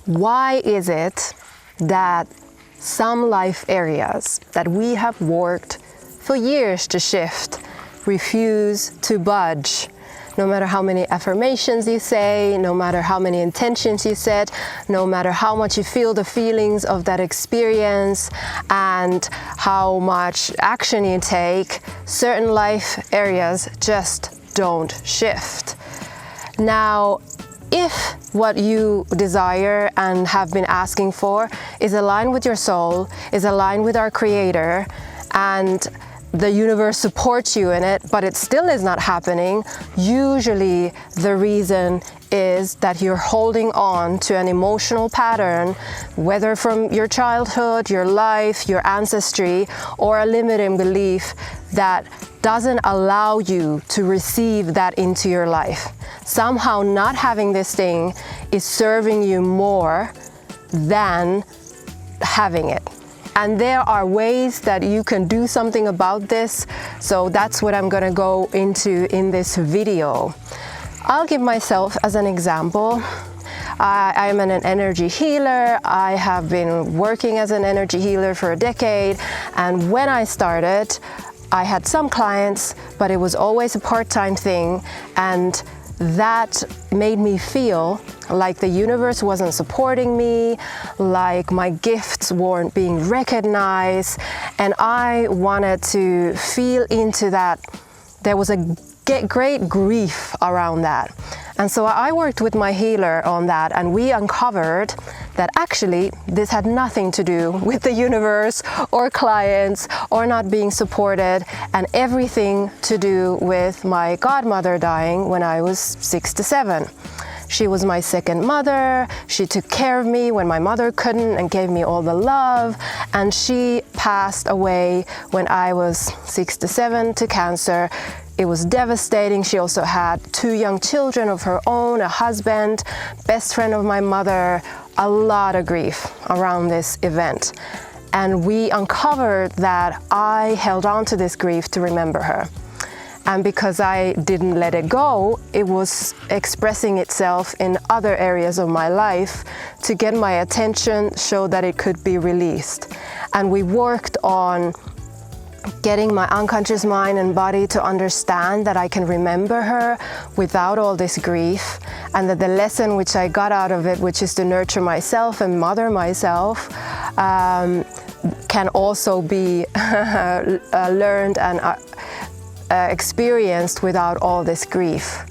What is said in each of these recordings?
Why is it that some life areas that we have worked for years to shift refuse to budge? No matter how many affirmations you say, no matter how many intentions you set, no matter how much you feel the feelings of that experience and how much action you take, certain life areas just don't shift. Now, if what you desire and have been asking for is aligned with your soul, is aligned with our Creator, and the universe supports you in it, but it still is not happening, usually the reason is that you're holding on to an emotional pattern, whether from your childhood, your life, your ancestry, or a limiting belief that doesn't allow you to receive that into your life. Somehow not having this thing is serving you more than having it. And there are ways that you can do something about this, so that's what I'm gonna go into in this video. I'll give myself as an example. I'm an energy healer. I have been working as an energy healer for a decade, and when I started, I had some clients, but it was always a part-time thing, and that made me feel like the universe wasn't supporting me, like my gifts weren't being recognized, and I wanted to feel into that. There was a great grief around that. And so I worked with my healer on that, and we uncovered that actually this had nothing to do with the universe or clients or not being supported, and everything to do with my godmother dying when I was 6 to 7. She was my second mother. She took care of me when my mother couldn't and gave me all the love, and she passed away when I was 6 to 7 to cancer. It was devastating. She also had 2 young children of her own, a husband, best friend of my mother, a lot of grief around this event. And we uncovered that I held on to this grief to remember her. And because I didn't let it go, it was expressing itself in other areas of my life to get my attention, so that it could be released. And we worked on getting my unconscious mind and body to understand that I can remember her without all this grief, and that the lesson which I got out of it, which is to nurture myself and mother myself, can also be learned and experienced without all this grief.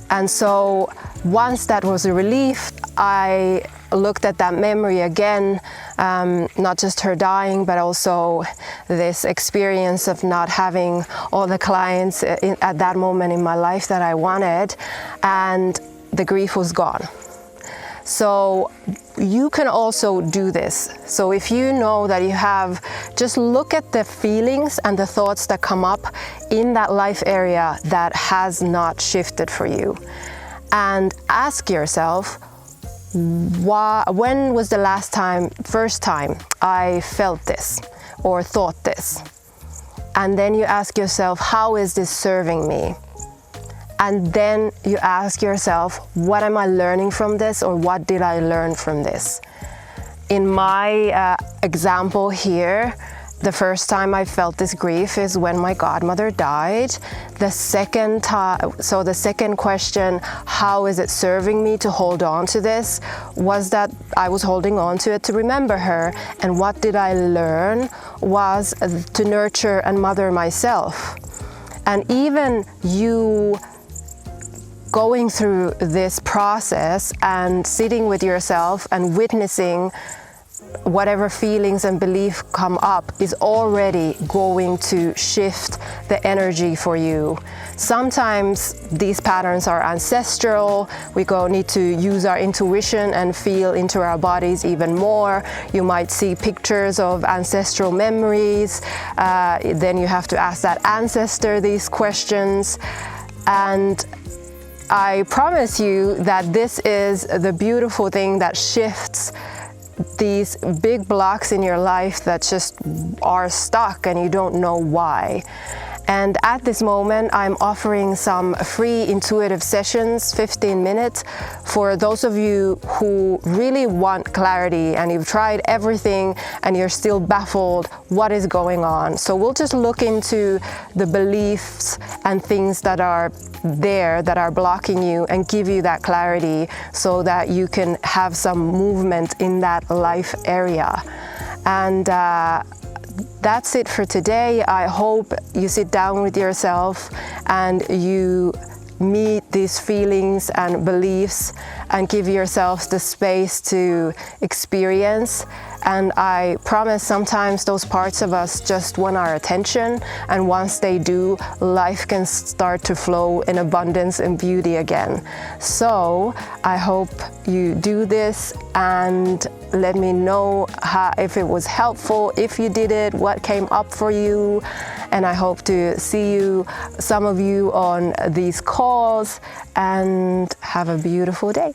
And so once that was relieved, I looked at that memory again, not just her dying, but also this experience of not having all the clients at that moment in my life that I wanted, and the grief was gone. So you can also do this. So if you know that you have, just look at the feelings and the thoughts that come up in that life area that has not shifted for you, and ask yourself, when was the first time I felt this or thought this? And then you ask yourself, how is this serving me? And then you ask yourself, what am I learning from this, or what did I learn from this? In my example here, the first time I felt this grief is when my godmother died. The second question, how is it serving me to hold on to this, was that I was holding on to it to remember her. And what did I learn was to nurture and mother myself. And even you going through this process and sitting with yourself and witnessing whatever feelings and belief come up is already going to shift the energy for you. Sometimes these patterns are ancestral. We need to use our intuition and feel into our bodies even more. You might see pictures of ancestral memories. Then you have to ask that ancestor these questions. And I promise you that this is the beautiful thing that shifts these big blocks in your life that just are stuck and you don't know why. And at this moment, I'm offering some free intuitive sessions, 15 minutes, for those of you who really want clarity and you've tried everything and you're still baffled what is going on. So we'll just look into the beliefs and things that are there that are blocking you and give you that clarity so that you can have some movement in that life area. And that's it for today. I hope you sit down with yourself and you meet these feelings and beliefs and give yourselves the space to experience. And I promise sometimes those parts of us just want our attention, and once they do, life can start to flow in abundance and beauty again. So I hope you do this and let me know if it was helpful, if you did it, what came up for you. And I hope to see you, some of you, on these calls, and have a beautiful day.